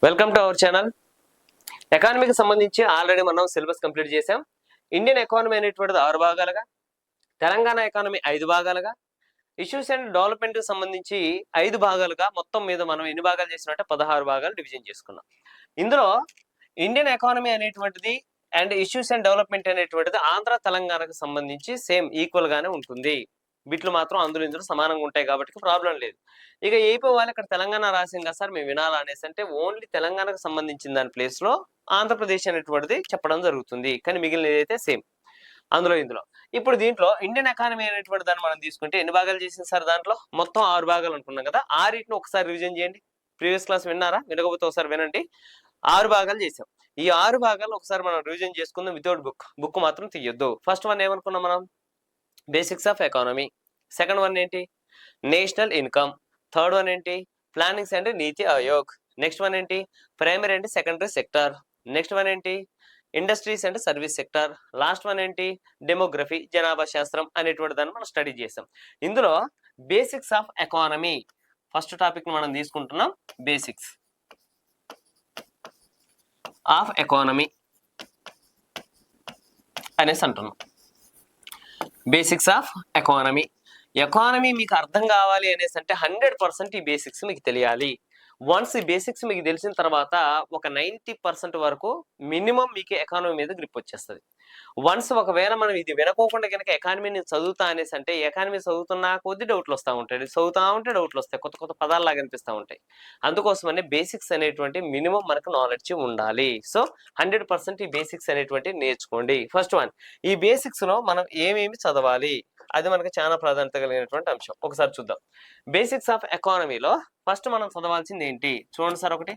Welcome to our channel. ఎకానమీకి సంబంధించి already మనం సిలబస్ కంప్లీట్ చేసాం. ఇండియన్ ఎకానమీ అనేటువంటిది 6 భాగాలుగా, తెలంగాణ ఎకానమీ 5 భాగాలుగా, ఇష్యూస్ అండ్ డెవలప్మెంట్ కి సంబంధించి 5 భాగాలుగా, మొత్తం మీద మనం ఎన్ని భాగాలు చేసినట్టే 16 భాగాలు డివిజన్ చేసుకున్నాం. ఇందులో ఇండియన్ ఎకానమీ అనేటువంటిది అండ్ ఇష్యూస్ అండ్ డెవలప్మెంట్ అనేటువంటిది ఆంధ్ర తెలంగాణకు సంబంధించి సేమ్ ఈక్వల్ గానే ఉంటుంది. వీటిలో మాత్రం ఇందులో సమానంగా ఉంటాయి కాబట్టి ప్రాబ్లం లేదు. ఇక ఏపీ వాళ్ళు ఇక్కడ తెలంగాణ రాసింది కదా సార్ మేము వినాలా అనేసి అంటే ఓన్లీ తెలంగాణకు సంబంధించిన దాని ప్లేస్ లో ఆంధ్రప్రదేశ్ అనేటువంటిది చెప్పడం జరుగుతుంది. కానీ మిగిలిన ఏదైతే సేమ్ ఇందులో ఇప్పుడు దీంట్లో ఇండియన్ ఎకానమీ అనేటువంటి దాన్ని మనం తీసుకుంటే ఎన్ని భాగాలు చేసింది సార్? దాంట్లో మొత్తం 6 భాగాలు అనుకున్నాం కదా. 6టిని ఒకసారి రివిజన్ చేయండి. ప్రీవియస్ క్లాస్ విన్నారా? వినకపోతే ఒకసారి వినండి. 6 భాగాలు చేసాం. ఈ 6 భాగాలు ఒకసారి మనం రివిజన్ చేసుకుందాం వితౌట్ బుక్ మాత్రం తీయొద్దు. ఫస్ట్ వన్ ఏమనుకున్నాం మనం? Basics of economy. Second one ఏంటి? National income. థర్డ్ వన్ ఏంటి? Plannings and Niti Aayog. Next one ఏంటి? Primary and secondary sector. Next one ఏంటి? Industries and service sector. Last one ఏంటి? డెమోగ్రఫీ, జనాభా శాస్త్రం అనేటువంటి దాన్ని మనం స్టడీ చేసాం. ఇందులో basics of economy first topic మనం తీసుకుంటున్నాం. బేసిక్స్ ఆఫ్ ఎకానమీ అనేసి అంటున్నాం. బేసిక్స్ ఆఫ్ ఎకానమీ మీకు అర్థం కావాలి అనేసి అంటే 100% ఈ బేసిక్స్ మీకు తెలియాలి. వన్స్ ఈ బేసిక్స్ మీకు తెలిసిన తర్వాత ఒక 90% వరకు మినిమం మీకు ఎకానమీ మీద గ్రిప్ వచ్చేస్తుంది. వన్స్ ఒకవేళ మనం ఇది వినకోకుండా కనుక ఎకానమీని చదువుతా అనేసి అంటే ఎకానమీ చదువుతున్నా కొద్ది డౌట్లు వస్తూ ఉంటాయి, చదువుతా ఉంటే డౌట్లు వస్తాయి, కొత్త కొత్త పదాలు అనిపిస్తూ ఉంటాయి. అందుకోసమనే బేసిక్స్ అనేటువంటి మినిమం మనకు నాలెడ్జ్ ఉండాలి. సో 100% ఈ బేసిక్స్ అనేటువంటి నేర్చుకోండి. ఫస్ట్ వన్, ఈ బేసిక్స్ లో మనం ఏమేమి చదవాలి అది మనకు చాలా ప్రాధాన్యత కలిగినటువంటి అంశం. ఒకసారి చూద్దాం. బేసిక్స్ ఆఫ్ ఎకానమీలో ఫస్ట్ మనం చదవాల్సింది ఏంటి చూడండి సార్. ఒకటి,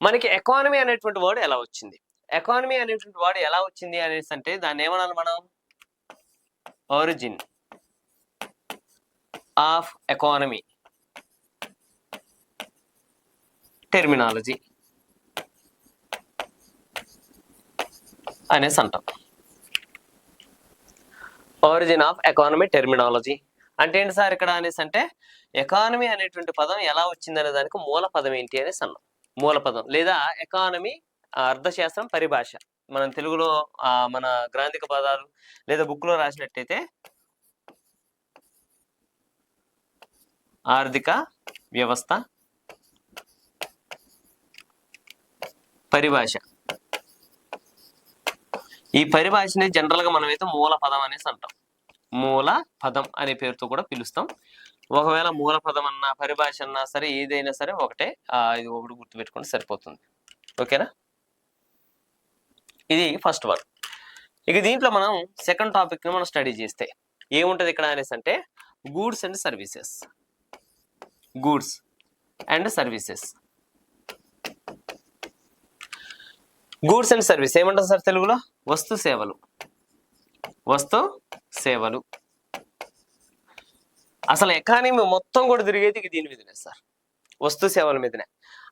మనకి ఎకానమీ అనేటువంటి వర్డ్ ఎలా వచ్చింది? ఎకానమీ అనేటువంటి వర్డ్ ఎలా వచ్చింది అనేసి అంటే దాన్ని ఏమనాలి మనం? ఒరిజిన్ ఆఫ్ ఎకానమీ టెర్మినాలజీ అనేసి అంటాం. ఒరిజిన్ ఆఫ్ ఎకానమీ టెర్మినాలజీ అంటే ఏంటి సార్ ఇక్కడ అనేసి అంటే ఎకానమీ అనేటువంటి పదం ఎలా వచ్చింది అనే దానికి మూల పదం ఏంటి అనేసి అన్నాం. మూల పదం లేదా ఎకానమీ అర్థశాస్త్రం పరిభాష. మనం తెలుగులో మన గ్రాంధిక పదాలు లేదా బుక్ లో రాసినట్టయితే ఆర్థిక వ్యవస్థ పరిభాష. ఈ పరిభాషని జనరల్ గా మనమైతే మూల పదం అనేసి అంటాం. మూల పదం అనే పేరుతో కూడా పిలుస్తాం. ఒకవేళ మూల పదం అన్నా పరిభాష అన్నా సరే ఏదైనా సరే ఒకటే. ఇది ఒకటి గుర్తుపెట్టుకుంటే సరిపోతుంది. ఓకేనా? ఇది ఫస్ట్ వన్. ఇక దీంట్లో మనం సెకండ్ టాపిక్ ని మనం స్టడీ చేస్తే ఏముంటది ఇక్కడ అనేసి అంటే goods and services. Goods and services. Goods and service ఏమంటారు సార్ తెలుగులో? వస్తు సేవలు. వస్తు సేవలు. అసలు ఎకానమీ మొత్తం కూడా తిరిగేది దీని మీదనే సార్, వస్తు సేవల మీదనే.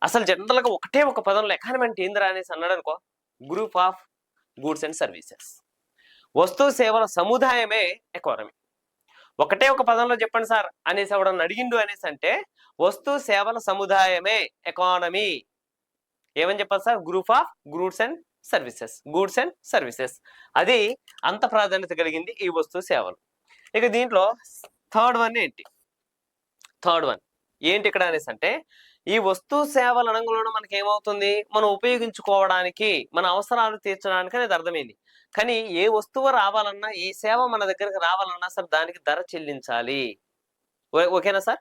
అసలు జనరల్ గా ఒకటే ఒక పదంలో ఎకానమీ అంటే ఏందిరా అనేసి అన్నాడు అనుకో, group of goods and services. వస్తు సేవల సముదాయమే ఎకానమీ. ఒకటే ఒక పదంలో చెప్పండి సార్ అనేసి ఎవడన్నా అడిగిండు అనేసి అంటే వస్తు సేవల సముదాయమే ఎకానమీ. ఏమని చెప్పాలి sir? Group of goods and services. Goods and services అది అంత ప్రాధాన్యత కలిగింది ఈ వస్తు సేవలు. ఇక దీంట్లో థర్డ్ వన్ ఏంటి? థర్డ్ వన్ ఏంటి ఇక్కడ అనేసి అంటే ఈ వస్తు సేవల రంగంలో మనకి ఏమవుతుంది, మనం ఉపయోగించుకోవడానికి మన అవసరాలు తీర్చడానికి అనేది అర్థమైంది. కానీ ఏ వస్తువు రావాలన్నా ఏ సేవ మన దగ్గరకు రావాలన్నా సార్ దానికి ధర చెల్లించాలి. ఓకేనా సార్?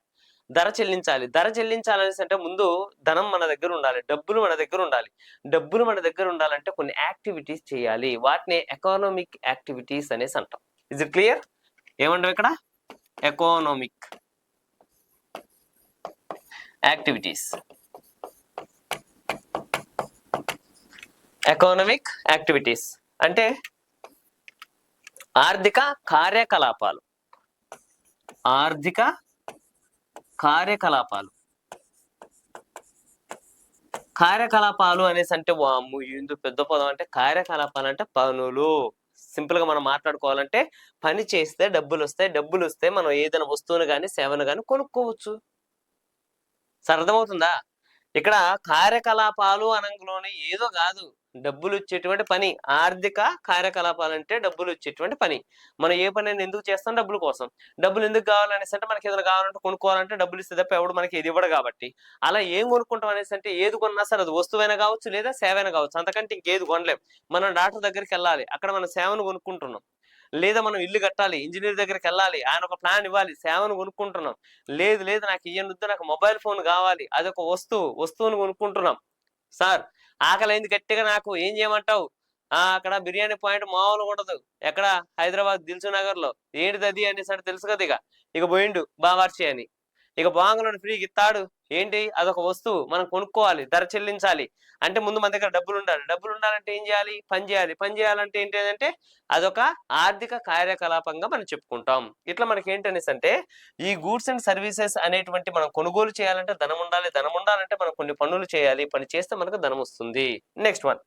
ధర చెల్లించాలి. ధర చెల్లించాలనేసి అంటే ముందు ధనం మన దగ్గర ఉండాలి, డబ్బులు మన దగ్గర ఉండాలి. డబ్బులు మన దగ్గర ఉండాలంటే కొన్ని యాక్టివిటీస్ చేయాలి. వాటిని ఎకానమిక్ యాక్టివిటీస్ అనేసి అంటాం. Is it clear? ఏమంటాం ఇక్కడ? Economic activities. ఎకానమిక్ యాక్టివిటీస్ అంటే ఆర్థిక కార్యకలాపాలు. ఆర్థిక కార్యకలాపాలు. కార్యకలాపాలు అనేసి అంటే ఎందుకు పెద్ద పదం అంటే కార్యకలాపాలు అంటే పనులు. సింపుల్ గా మనం మాట్లాడుకోవాలంటే పని చేస్తే డబ్బులు వస్తాయి, డబ్బులు వస్తే మనం ఏదైనా వస్తువును కానీ సేవను కానీ కొనుక్కోవచ్చు. సార్ అర్థమవుతుందా? ఇక్కడ కార్యకలాపాలు అనంలోనే ఏదో కాదు, డబ్బులు వచ్చేటువంటి పని. ఆర్థిక కార్యకలాపాలు అంటే డబ్బులు వచ్చేటువంటి పని. మనం ఏ పని అయినా ఎందుకు చేస్తాం? డబ్బుల కోసం. డబ్బులు ఎందుకు కావాలనేసి అంటే మనకి ఏదైనా కావాలంటే కొనుక్కోవాలంటే డబ్బులు ఇస్తే తప్ప ఎవడు మనకి ఇది ఇవ్వడు కాబట్టి. అలా ఏం కొనుక్కుంటాం అనేసి అంటే ఏది కొన్నా సరే అది వస్తువైనా కావచ్చు లేదా సేవైనా కావచ్చు, అంతకంటే ఇంకేది కొనలేం. మనం డాక్టర్ దగ్గరికి వెళ్ళాలి, అక్కడ మన సేవను కొనుక్కుంటున్నాం. లేదా మనం ఇల్లు కట్టాలి, ఇంజనీర్ దగ్గరికి వెళ్ళాలి, ఆయన ఒక ప్లాన్ ఇవ్వాలి, సేవను కొనుక్కుంటున్నాం. లేదు లేదు నాకు ఇయ్యనుద్దు, నాకు మొబైల్ ఫోన్ కావాలి, అదొక వస్తువును కొనుక్కుంటున్నాం. సార్ ఆకలైంది గట్టిగా, నాకు ఏం చేయమంటావు? అక్కడ బిర్యానీ పాయింట్ మామూలుగా ఉండదు, ఎక్కడ? హైదరాబాద్ దిల్సు నగర్ లో. ఏంటిది అది అనేసి అంటే తెలుసు కదా. ఇక పోయిండు బావార్చి అని. ఇక బాంగులను ఫ్రీకి ఇస్తాడు. ఏంటి? అదొక వస్తువు, మనం కొనుక్కోవాలి, ధర చెల్లించాలి. అంటే ముందు మన దగ్గర డబ్బులు ఉండాలి. డబ్బులు ఉండాలంటే ఏం చేయాలి? పని చేయాలి. పని చేయాలంటే ఏంటి? అదొక ఆర్థిక కార్యకలాపంగా మనం చెప్పుకుంటాం. ఇట్లా మనకి ఏంటనేసి అంటే ఈ గూడ్స్ అండ్ సర్వీసెస్ అనేటువంటి మనం కొనుగోలు చేయాలంటే ధనం ఉండాలి. ధనం ఉండాలంటే మనం కొన్ని పనులు చేయాలి. పని చేస్తే మనకు ధనం వస్తుంది. Next one.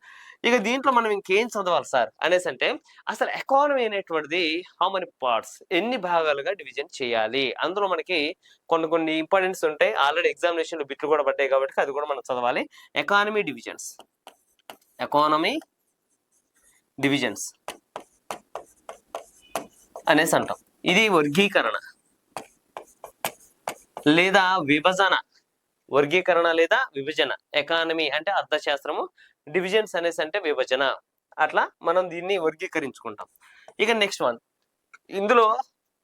ఇక దీంట్లో మనం ఇంకేం చదవాలి సార్ అనేసి అంటే అసలు ఎకానమీ అనేటువంటిది హౌ మెనీ పార్ట్స్, ఎన్ని భాగాలుగా డివిజన్ చేయాలి? అందులో మనకి కొన్ని ఇంపార్టెన్స్ ఉంటాయి. ఆల్రెడీ ఎగ్జామినేషన్ లో బిట్లు కూడా పడ్డాయి కాబట్టి అది కూడా మనం చదవాలి. ఎకానమీ డివిజన్స్ అనేసి అంటాం. ఇది వర్గీకరణ లేదా విభజన. వర్గీకరణ లేదా విభజన. ఎకానమీ అంటే అర్థశాస్త్రము, డివిజన్స్ అనేసి అంటే విభజన. అట్లా మనం దీన్ని వర్గీకరించుకుంటాం. ఇక నెక్స్ట్ వన్, ఇందులో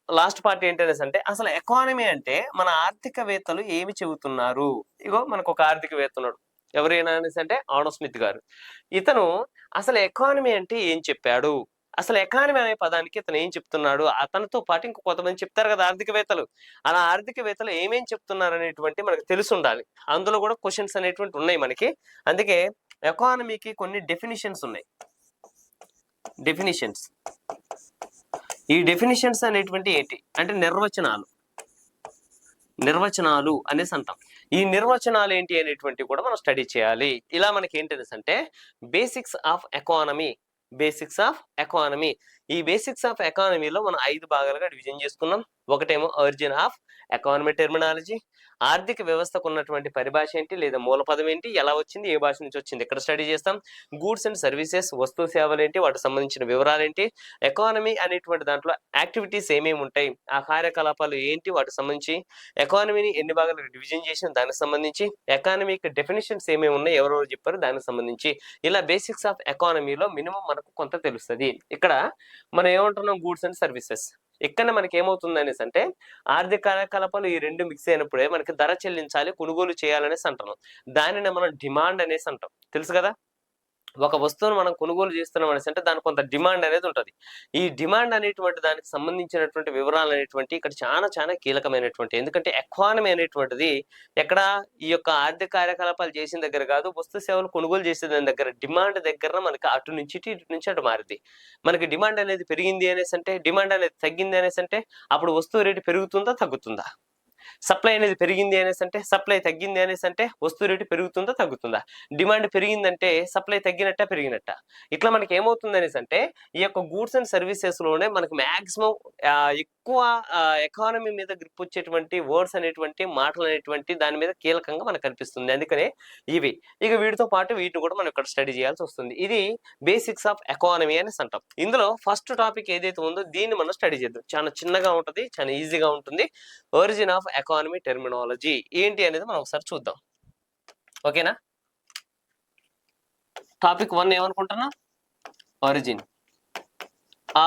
లాస్ట్ పార్ట్ ఏంటనేసి అంటే అసలు ఎకానమీ అంటే మన ఆర్థికవేత్తలు ఏమి చెబుతున్నారు? ఇగో మనకు ఒక ఆర్థికవేత్త ఉన్నాడు, ఎవరైనా అనేసి అంటే ఆడమ్ స్మిత్ గారు. ఇతను అసలు ఎకానమీ అంటే ఏం చెప్పాడు, అసలు ఎకానమీ అనే పదానికి ఇతను ఏం చెప్తున్నాడు, అతనితో పాటు ఇంకో కొంతమంది చెప్తారు కదా ఆర్థికవేత్తలు. అలా ఆర్థికవేత్తలు ఏమేం చెప్తున్నారు అనేటువంటి మనకు తెలిసి ఉండాలి. అందులో కూడా క్వశ్చన్స్ అనేటువంటి ఉన్నాయి మనకి. అందుకే ఎకానమీకి కొన్ని డెఫినిషన్స్ ఉన్నాయి. ఈ డెఫినిషన్స్ అనేటువంటి ఏంటి అంటే నిర్వచనాలు అనేసి అంటాం. ఈ నిర్వచనాలు ఏంటి అనేటువంటి కూడా మనం స్టడీ చేయాలి. ఇలా మనకి ఏంటనేసి అంటే బేసిక్స్ ఆఫ్ ఎకానమీ. ఈ బేసిక్స్ ఆఫ్ ఎకానమీలో మనం 5 భాగాలుగా డివిజన్ చేసుకున్నాం. ఒకటేమో ఒరిజిన్ ఆఫ్ ఎకానమీ టెర్మినాలజీ, ఆర్థిక వ్యవస్థకు ఉన్నటువంటి పరిభాష ఏంటి లేదా మూల పదం ఏంటి, ఎలా వచ్చింది, ఏ భాష నుంచి వచ్చింది, ఇక్కడ స్టడీ చేస్తాం. గూడ్స్ అండ్ సర్వీసెస్, వస్తు సేవలు ఏంటి, వాటికి సంబంధించిన వివరాలు ఏంటి, ఎకానమీ అనేటువంటి దాంట్లో యాక్టివిటీస్ ఏమేమి ఉంటాయి, ఆ కార్యకలాపాలు ఏంటి, వాటికి సంబంధించి ఎకానమీని ఎన్ని భాగాలుగా డివిజన్ చేసిన దానికి సంబంధించి, ఎకానమీకి డెఫినేషన్స్ ఏమేమి ఉన్నాయి, ఎవరెవరు చెప్పారు దానికి సంబంధించి, ఇలా బేసిక్స్ ఆఫ్ ఎకానమీలో మినిమం మనకు కొంత తెలుస్తుంది. ఇక్కడ మనం ఏమంటున్నాం? Goods and services. ఇక్కడ మనకి ఏమవుతుంది అనేసి అంటే ఆర్థిక కార్యకలాపాలు ఈ రెండు మిక్స్ అయినప్పుడే మనకి ధర చెల్లించాలి, కొనుగోలు చేయాలనేసి అంటున్నాం. దానిని మనం డిమాండ్ అనేసి అంటాం. తెలుసు కదా, ఒక వస్తువును మనం కొనుగోలు చేస్తున్నాం అనేసి అంటే దానికి కొంత డిమాండ్ అనేది ఉంటుంది. ఈ డిమాండ్ అనేటువంటి దానికి సంబంధించినటువంటి వివరాలు అనేటువంటి ఇక్కడ చాలా కీలకమైనటువంటి. ఎందుకంటే ఎకానమీ అనేటువంటిది ఎక్కడ ఈ యొక్క ఆర్థిక కార్యకలాపాలు చేసిన దగ్గర కాదు, వస్తు సేవలు కొనుగోలు చేసే దాని దగ్గర, డిమాండ్ దగ్గర మనకి అటు నుంచి ఇటు నుంచి అటు మారింది. మనకి డిమాండ్ అనేది పెరిగింది అనేసి అంటే, డిమాండ్ అనేది తగ్గింది అనేసి అంటే అప్పుడు వస్తువు రేటు పెరుగుతుందా తగ్గుతుందా? సప్లై అనేది పెరిగింది అనేసి అంటే, సప్లై తగ్గింది అనేసి అంటే వస్తువు రేటు పెరుగుతుందా తగ్గుతుందా? డిమాండ్ పెరిగిందంటే సప్లై తగ్గినట్ట పెరిగినట్ట? ఇట్లా మనకి ఏమవుతుంది అనేసి అంటే ఈ యొక్క గూడ్స్ అండ్ సర్వీసెస్ లోనే మనకి మాక్సిమం ఎక్కువ ఎకానమీ మీద గ్రిప్ వచ్చేటువంటి వర్డ్స్ అనేటువంటి మాటలు అనేటువంటి దాని మీద కీలకంగా మనకు కనిపిస్తుంది. అందుకనే ఇవి. ఇక వీటితో పాటు వీటిని కూడా మనం ఇక్కడ స్టడీ చేయాల్సి వస్తుంది. ఇది బేసిక్స్ ఆఫ్ ఎకానమీ అనేసి అంటాం. ఇందులో ఫస్ట్ టాపిక్ ఏదైతే ఉందో దీన్ని మనం స్టడీ చేద్దాం. చాలా చిన్నగా ఉంటుంది, చాలా ఈజీగా ఉంటుంది. ఒరిజిన్ ఆఫ్ ఎకానమీ టెర్మినాలజీ ఏంటి అనేది మనం ఒకసారి చూద్దాం. ఓకేనా? టాపిక్ 1 ఏమనుకుంటున్నా? Origin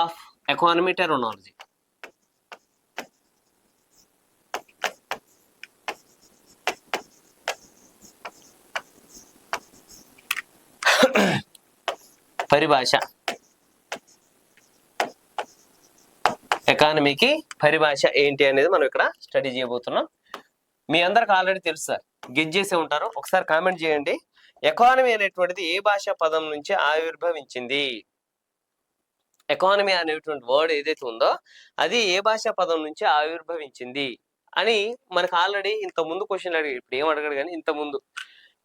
of economy terminology. పరిభాష. ఎకానమీకి పరిభాష ఏంటి అనేది మనం ఇక్కడ స్టడీ చేయబోతున్నాం. మీ అందరికి ఆల్రెడీ తెలుసు సార్, గెస్ చేసే ఉంటారు. ఒకసారి కామెంట్ చేయండి. ఎకానమీ అనేటువంటిది ఏ భాషా పదం నుంచి ఆవిర్భవించింది? ఎకానమీ అనేటువంటి వర్డ్ ఏదైతే ఉందో అది ఏ భాషా పదం నుంచి ఆవిర్భవించింది అని మనకు ఆల్రెడీ ఇంత ముందు క్వశ్చన్ అడిగాడు. ఇప్పుడు ఏం అడగడు కానీ ఇంత ముందు.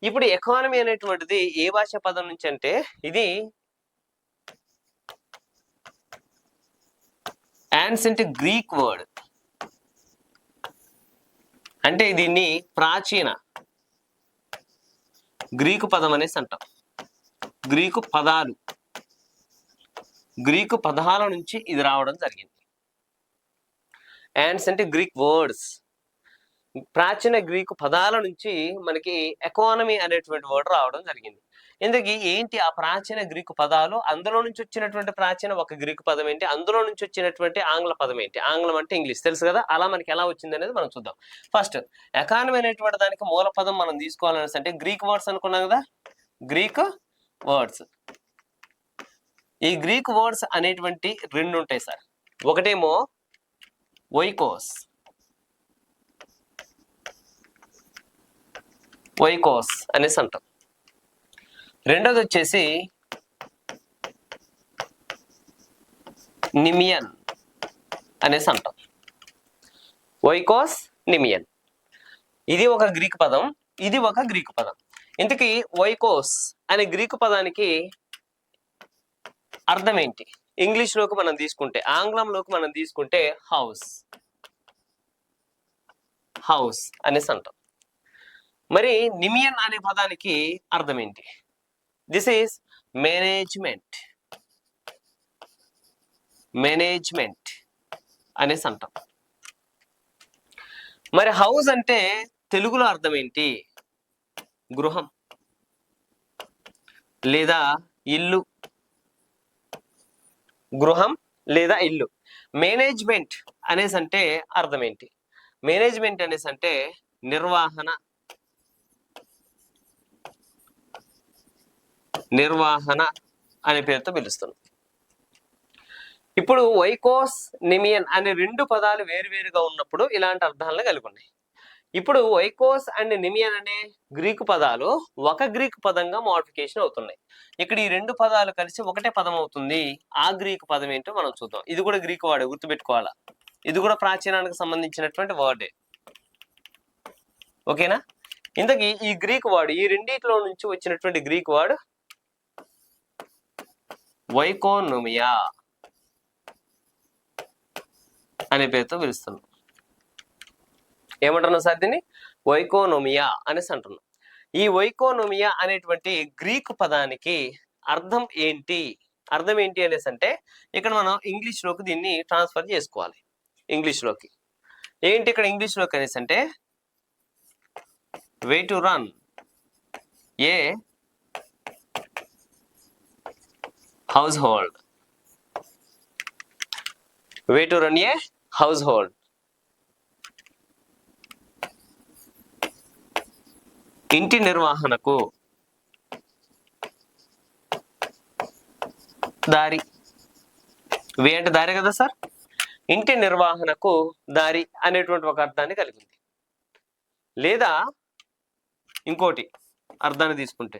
ఇప్పుడు ఎకానమీ అనేటువంటిది ఏ భాషా పదం నుంచి అంటే ఇది యాన్సెంట్ గ్రీక్ వర్డ్. అంటే దీన్ని ప్రాచీన గ్రీకు పదం అనేసి అంటాం. గ్రీకు పదాలు, గ్రీకు పదాల నుంచి ఇది రావడం జరిగింది. యాండ్స్ అంటే గ్రీక్ వర్డ్స్, ప్రాచీన గ్రీకు పదాల నుంచి మనకి ఎకానమీ అనేటువంటి వర్డ్ రావడం జరిగింది. ఇందుకు ఏంటి ఆ ప్రాచీన గ్రీకు పదాలు, అందులో నుంచి వచ్చినటువంటి ప్రాచీన ఒక గ్రీకు పదం ఏంటి, అందులో నుంచి వచ్చినటువంటి ఆంగ్ల పదం ఏంటి. ఆంగ్లం అంటే ఇంగ్లీష్ తెలుసు కదా, అలా మనకి ఎలా వచ్చింది అనేది మనం చూద్దాం. ఫస్ట్ ఎకానమీ అనేటువంటి దానికి మూల పదం మనం తీసుకోవాలనేసి అంటే గ్రీక్ వర్డ్స్ అనుకున్నాం కదా, గ్రీక్ వర్డ్స్. ఈ గ్రీక్ వర్డ్స్ అనేటువంటి రెండు ఉంటాయి సార్. ఒకటేమో ఓయికోస్, ఓయికోస్ అనేసి అంటాం. రెండోది వచ్చేసి నిమియన్ అనేసి అంటాం. ఓయికోస్, నిమియన్, ఇది ఒక గ్రీక్ పదం, ఇది ఒక గ్రీకు పదం. ఇంతకీ ఓయికోస్ అనే గ్రీకు పదానికి అర్థం ఏంటి? ఇంగ్లీష్లోకి మనం తీసుకుంటే, ఆంగ్లంలోకి మనం తీసుకుంటే హౌస్, హౌస్ అనేసి అంటాం. మరి నిమియన్ అనే పదానికి అర్థం ఏంటి? దిస్ ఈస్ మేనేజ్మెంట్, మేనేజ్మెంట్ అనేసి అంటాం. మరి హౌస్ అంటే తెలుగులో అర్థం ఏంటి? గృహం లేదా ఇల్లు, గృహం లేదా ఇల్లు. మేనేజ్మెంట్ అనేసి అంటే అర్థం ఏంటి? మేనేజ్మెంట్ అనేసి అంటే నిర్వహణ, నిర్వహణ అనే పేరుతో పిలుస్తున్నాం. ఇప్పుడు ఓయికోస్, నిమియన్ అనే రెండు పదాలు వేరువేరుగా ఉన్నప్పుడు ఇలాంటి అర్థాలను కలిగి ఉన్నాయి. ఇప్పుడు ఓయికోస్ అండ్ నిమియన్ అనే గ్రీకు పదాలు ఒక గ్రీకు పదంగా మోడిఫికేషన్ అవుతున్నాయి. ఇక్కడ ఈ రెండు పదాలు కలిసి ఒకటే పదం అవుతుంది. ఆ గ్రీకు పదం ఏంటో మనం చూద్దాం. ఇది కూడా గ్రీకు వర్డ్, గుర్తుపెట్టుకోవాలా. ఇది కూడా ప్రాచీనానికి సంబంధించినటువంటి వర్డే, ఓకేనా. ఇంతకీ ఈ గ్రీకు వర్డ్, ఈ రెండిట్లో నుంచి వచ్చినటువంటి గ్రీకు వర్డ్ ఓయికోనోమియా అనే పేరుతో పిలుస్తున్నాం. ఏమంటున్నాం సార్ దీన్ని? ఓయికోనోమియా అనేసి అంటున్నాం. ఈ ఓయికోనోమియా అనేటువంటి గ్రీకు పదానికి అర్థం ఏంటి? అర్థం ఏంటి అనేసి అంటే ఇక్కడ మనం ఇంగ్లీష్లోకి దీన్ని ట్రాన్స్ఫర్ చేసుకోవాలి. ఇంగ్లీష్లోకి ఏంటి ఇక్కడ ఇంగ్లీష్లోకి అనేసి అంటే way to run A house hold, way to run A house hold. ఇంటి నిర్వహణకు దారి. వే అంటే దారి కదా సార్. ఇంటి నిర్వహణకు దారి అనేటువంటి ఒక అర్థాన్ని కలిగింది. లేదా ఇంకోటి అర్థాన్ని తీసుకుంటే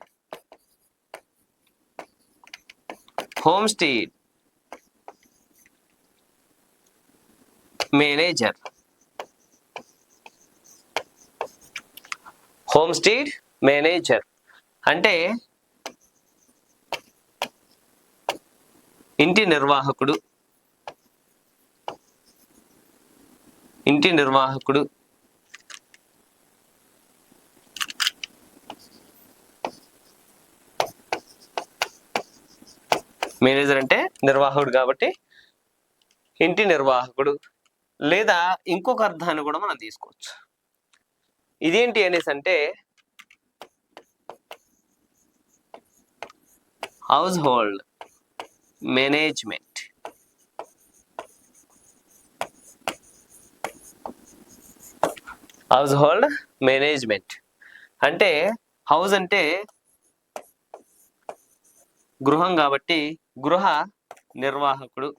homestead manager, homestead manager అంటే ఇంటి నిర్వాహకుడు, ఇంటి నిర్వాహకుడు. మేనేజర్ అంటే నిర్వాహకుడు కాబట్టి ఇంటి నిర్వాహకుడు. లేదా ఇంకొక అర్థాన్ని కూడా మనం తీసుకోవచ్చు. ఇదేంటి అనేసి అంటే house hold management. House hold management అంటే హౌస్ అంటే గృహం కాబట్టి గృహ నిర్వాహకుడు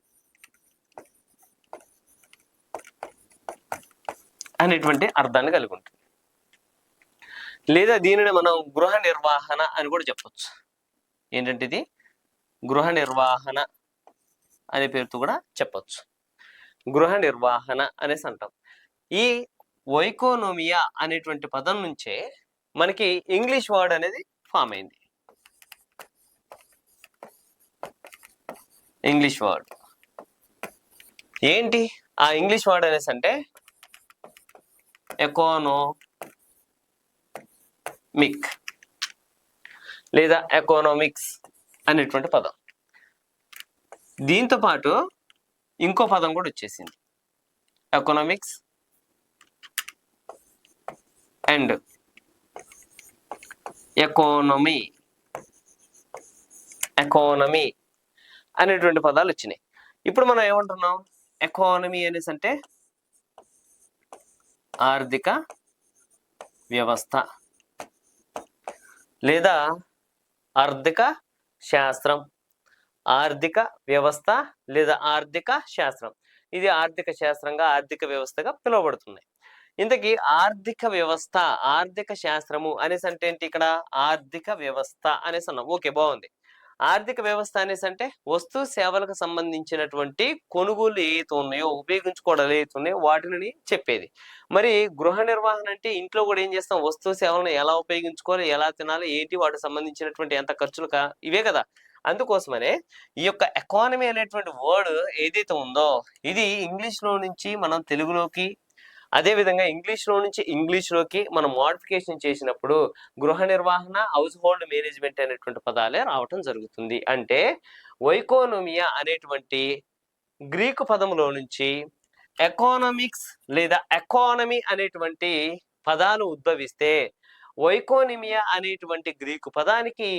అనేటువంటి అర్థాన్ని కలిగి ఉంటుంది. లేదా దీనిని మనం గృహ నిర్వహణ అని కూడా చెప్పొచ్చు. ఏంటంటే ఇది గృహ నిర్వహణ అనే పేరుతో కూడా చెప్పొచ్చు. గృహ నిర్వహణ అనేసి అంటాం. ఈ ఓయికోనోమియా అనేటువంటి పదం నుంచే మనకి ఇంగ్లీష్ వర్డ్ అనేది ఫామ్ అయింది. ఇంగ్లీష్ వర్డ్ ఏంటి? ఆ ఇంగ్లీష్ వర్డ్ అనేసి అంటే ఎకోనోమిక్. లేదా ఎకనామిక్స్ అనేటువంటి పదం. దీంతో పాటు ఇంకో పదం కూడా వచ్చేసింది, ఎకనామిక్స్ అండ్ ఎకానమీ అనేటువంటి పదాలు వచ్చినాయి. ఇప్పుడు మనం ఏమంటున్నాం, ఎకానమీ అనేసి అంటే ఆర్థిక వ్యవస్థ లేదా ఆర్థిక శాస్త్రం. ఆర్థిక వ్యవస్థ లేదా ఆర్థిక శాస్త్రం, ఇది ఆర్థిక శాస్త్రంగా ఆర్థిక వ్యవస్థగా పిలువబడుతుంది. ఇంతకీ ఆర్థిక వ్యవస్థ ఆర్థిక శాస్త్రము అనేసి అంటే ఏంటి, ఇక్కడ ఆర్థిక వ్యవస్థ అనేసి అన్నాం. ఓకే, బాగుంది. ఆర్థిక వ్యవస్థ అనేసి అంటే వస్తు సేవలకు సంబంధించినటువంటి కొనుగోలు ఏవైతే ఉన్నాయో, ఉపయోగించుకోవడాలు ఏవైతే ఉన్నాయో వాటిని చెప్పేది. మరి గృహ నిర్వహణ అంటే ఇంట్లో కూడా ఏం చేస్తాం, వస్తు సేవలను ఎలా ఉపయోగించుకోవాలి, ఎలా తినాలి, ఏంటి వాటికి సంబంధించినటువంటి ఎంత ఖర్చులు ఇవే కదా. అందుకోసమనే ఈ యొక్క ఎకానమీ అనేటువంటి వర్డ్ ఏదైతే ఉందో ఇది ఇంగ్లీష్ లో నుంచి మనం తెలుగులోకి, అదే విధంగా ఇంగ్లీష్ లో నుంచి ఇంగ్లీష్ లోకి మనం మోడిఫికేషన్ చేసినప్పుడు గృహ నిర్వహణ, హౌస్ హోల్డ్ మేనేజ్మెంట్ అనేటువంటి పదాలే రావటం జరుగుతుంది. అంటే వైకోనోమియా అనేటువంటి గ్రీకు పదములో నుంచి ఎకానమిక్స్ లేదా ఎకానమీ అనేటువంటి పదాలు ఉద్భవిస్తే వైకోనిమియా అనేటువంటి గ్రీకు పదానికి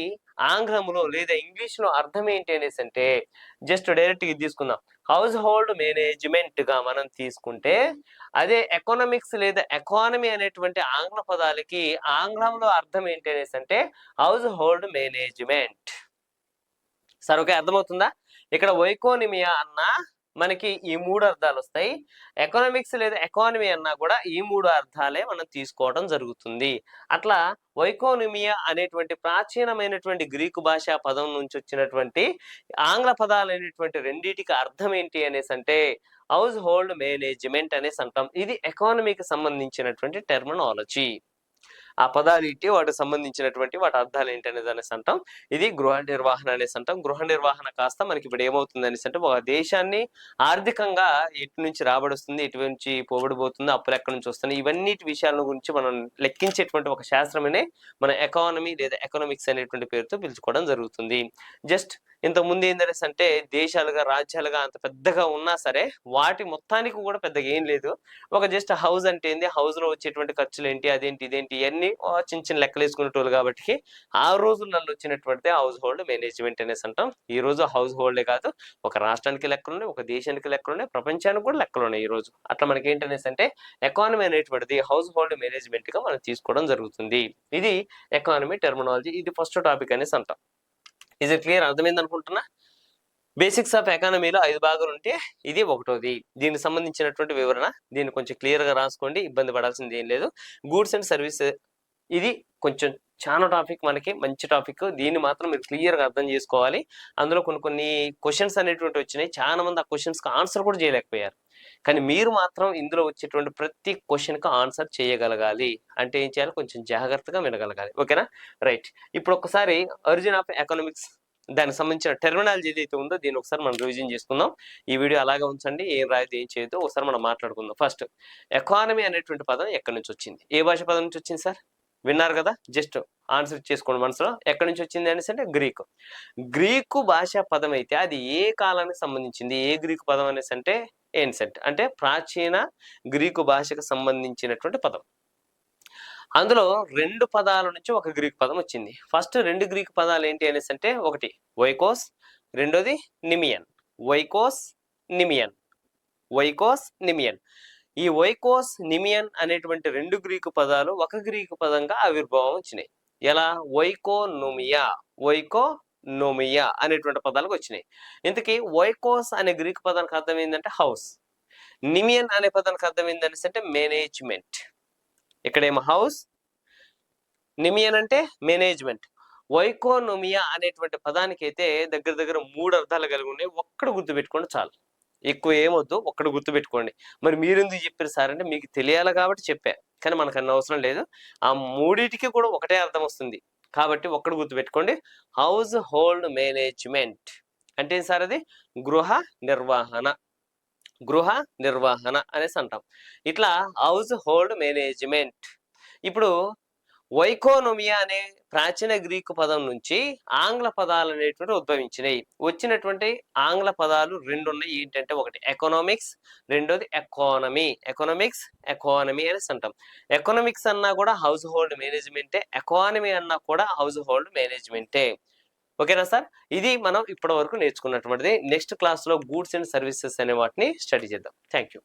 ఆంగ్లంలో లేదా ఇంగ్లీష్ లో అర్థం ఏంటి అనేసి అంటే జస్ట్ డైరెక్ట్ గా తీసుకుందాం, హౌస్ హోల్డ్ మేనేజ్మెంట్ గా మనం తీసుకుంటే, అదే ఎకనామిక్స్ లేదా ఎకానమీ అనేటువంటి ఆంగ్ల పదాలకి ఆంగ్లంలో అర్థం ఏంటి అనేసి అంటే హౌస్ హోల్డ్ మేనేజ్మెంట్. సరే, ఓకే, అర్థమవుతుందా? ఇక్కడ వైకోనిమియా అన్న మనకి ఈ 3 అర్థాలు వస్తాయి, ఎకనామిక్స్ లేదా ఎకానమీ అన్నా కూడా ఈ 3 అర్థాలే మనం తీసుకోవడం జరుగుతుంది. అట్లా వైకోనిమియా అనేటువంటి ప్రాచీనమైనటువంటి గ్రీకు భాషా పదం నుంచి వచ్చినటువంటి ఆంగ్ల పదాలు అనేటువంటి రెండింటికి అర్థం ఏంటి అనేసి అంటే హౌస్ హోల్డ్ మేనేజ్మెంట్ అనేసి అంటాం. ఇది ఎకానమీకి సంబంధించినటువంటి టెర్మినాలజీ. ఆ పదాలు ఇట్టి వాటికి సంబంధించినటువంటి వాటి అర్థాలు ఏంటి అనేది అనేసి అంటాం. ఇది గృహ నిర్వహణ అనేసి అంటాం. గృహ నిర్వహణ కాస్త మనకి ఇప్పుడు ఏమవుతుంది అనేసి అంటే ఒక దేశాన్ని ఆర్థికంగా ఎటు నుంచి రాబడుస్తుంది, ఎటు నుంచి పోబడిపోతుంది, అప్పులు ఎక్కడి నుంచి వస్తున్నాయి, ఇవన్నీ విషయాల గురించి మనం లెక్కించేటువంటి ఒక శాస్త్రమనే మన ఎకానమీ లేదా ఎకనామిక్స్ అనేటువంటి పేరుతో పిలుచుకోవడం జరుగుతుంది. జస్ట్ ఇంతకు ముందు ఏంటనేసి అంటే దేశాలుగా రాజ్యాలుగా అంత పెద్దగా ఉన్నా సరే వాటి మొత్తానికి కూడా పెద్దగా ఏం లేదు. ఒక జస్ట్ హౌస్ అంటే ఏంది, హౌస్ లో వచ్చేటువంటి ఖర్చులు ఏంటి, అదేంటి ఇదేంటి ఇవన్నీ చిన్న చిన్న లెక్కలు వేసుకునేటోళ్ళు కాబట్టి ఆ రోజులలో వచ్చినటువంటి హౌస్ హోల్డ్ మేనేజ్మెంట్ అనేసి అంటాం. ఈ రోజు హౌస్ హోల్డే కాదు, ఒక రాష్ట్రానికి లెక్కలున్నాయి, ఒక దేశానికి లెక్కలున్నాయి, ప్రపంచానికి కూడా లెక్కలున్నాయి ఈ రోజు. అట్లా మనకి ఏంటనేసి అంటే ఎకానమీ అనేటువంటిది హౌస్ హోల్డ్ మేనేజ్మెంట్ గా మనం తీసుకోవడం జరుగుతుంది. ఇది ఎకానమీ టెర్మినాలజీ. ఇది ఫస్ట్ టాపిక్ అనేసి అంటాం. ఇది క్లియర్, అర్థమైంది అనుకుంటున్నా. బేసిక్స్ ఆఫ్ ఎకానమీలో 5 భాగాలు ఉంటే ఇది ఒకటోది. దీనికి సంబంధించినటువంటి వివరణ, దీన్ని కొంచెం క్లియర్ గా రాసుకోండి, ఇబ్బంది పడాల్సింది ఏం లేదు. గూడ్స్ అండ్ సర్వీస్, ఇది కొంచెం చాలా టాపిక్, మనకి మంచి టాపిక్. దీన్ని మాత్రం మీరు క్లియర్ గా అర్థం చేసుకోవాలి. అందులో కొన్ని క్వశ్చన్స్ అనేటువంటి వచ్చినాయి, చాలా మంది ఆ క్వశ్చన్స్ కి ఆన్సర్ కూడా చేయలేకపోయారు. కానీ మీరు మాత్రం ఇందులో వచ్చేటువంటి ప్రతి క్వశ్చన్ కి ఆన్సర్ చేయగలగాలి. అంటే ఏం చేయాలి, కొంచెం జాగ్రత్తగా వినగలగాలి. ఓకేనా? రైట్. ఇప్పుడు ఒకసారి ఒరిజిన్ ఆఫ్ ఎకనామిక్స్ దానికి సంబంధించిన టెర్మినాలజీ ఏదైతే ఉందో దీన్ని ఒకసారి మనం రివిజన్ చేసుకుందాం. ఈ వీడియో అలాగే ఉంచండి, ఏం రాయదు ఏం చేయదు, ఒకసారి మనం మాట్లాడుకుందాం. ఫస్ట్, ఎకానమీ అనేటువంటి పదం ఎక్కడి నుంచి వచ్చింది, ఏ భాష పదం నుంచి వచ్చింది సార్? విన్నారు కదా, జస్ట్ ఆన్సర్ చేసుకోండి మనసులో. ఎక్కడి నుంచి వచ్చింది అనేసి అంటే గ్రీకు భాషా పదం అయితే అది ఏ కాలానికి సంబంధించింది, ఏ గ్రీకు పదం అనేసి అంటే ఏన్సెంట్, అంటే ప్రాచీన గ్రీకు భాషకు సంబంధించినటువంటి పదం. అందులో 2 పదాల నుంచి ఒక గ్రీక్ పదం వచ్చింది. ఫస్ట్ 2 గ్రీక్ పదాలు ఏంటి అనేసి అంటే ఒకటి వైకోస్, రెండోది నిమియన్. వైకోస్ నిమియన్, వైకోస్ నిమియన్. ఈ వైకోస్ నిమియన్ అనేటువంటి 2 గ్రీకు పదాలు ఒక గ్రీకు పదంగా ఆవిర్భావం వచ్చినాయి. ఎలా? వైకోనోమియా, వైకోనోమియా అనేటువంటి పదాలకు వచ్చినాయి. ఇంతకీ వైకోస్ అనే గ్రీకు పదానికి అర్థం ఏంటంటే హౌస్, నిమియన్ అనే పదానికి అర్థం ఏంటనేసి అంటే మేనేజ్మెంట్. ఇక్కడేమో హౌస్, నిమియన్ అంటే మేనేజ్మెంట్. వైకోనోమియా అనేటువంటి పదానికి అయితే దగ్గర దగ్గర 3 అర్థాలు కలిగి ఉన్నాయి. ఒక్కడు గుర్తుపెట్టుకోండి చాలు, ఎక్కువ ఏమొద్దు, ఒక్కడు గుర్తుపెట్టుకోండి. మరి మీరు ఎందుకు చెప్పారు సార్ అంటే మీకు తెలియాలి కాబట్టి చెప్పా, కానీ మనకు అన్న అవసరం లేదు. ఆ 3టికి కూడా ఒకటే అర్థం వస్తుంది కాబట్టి ఒక్కడు గుర్తుపెట్టుకోండి, హౌస్ హోల్డ్ మేనేజ్మెంట్ అంటే సార్ అది గృహ నిర్వహణ, గృహ నిర్వహణ అనేసి అంటాం. ఇట్లా హౌస్ హోల్డ్ మేనేజ్మెంట్. ఇప్పుడు వైకోనోమియా అనే ప్రాచీన గ్రీకు పదం నుంచి ఆంగ్ల పదాలు అనేటువంటి ఉద్భవించినాయి. వచ్చినటువంటి ఆంగ్ల పదాలు రెండు ఉన్నాయి. ఏంటంటే ఒకటి ఎకనామిక్స్, రెండోది ఎకానమీ. ఎకానమీ అనేసి అంటాం. ఎకనామిక్స్ అన్నా కూడా హౌస్ హోల్డ్ మేనేజ్మెంటే, ఎకానమీ అన్నా కూడా హౌస్ హోల్డ్ మేనేజ్మెంటే. ఓకేనా సార్? ఇది మనం ఇప్పటి వరకు నేర్చుకున్నటువంటిది. నెక్స్ట్ క్లాస్ లో గూడ్స్ అండ్ సర్వీసెస్ అనే వాటిని స్టడీ చేద్దాం. Thank you.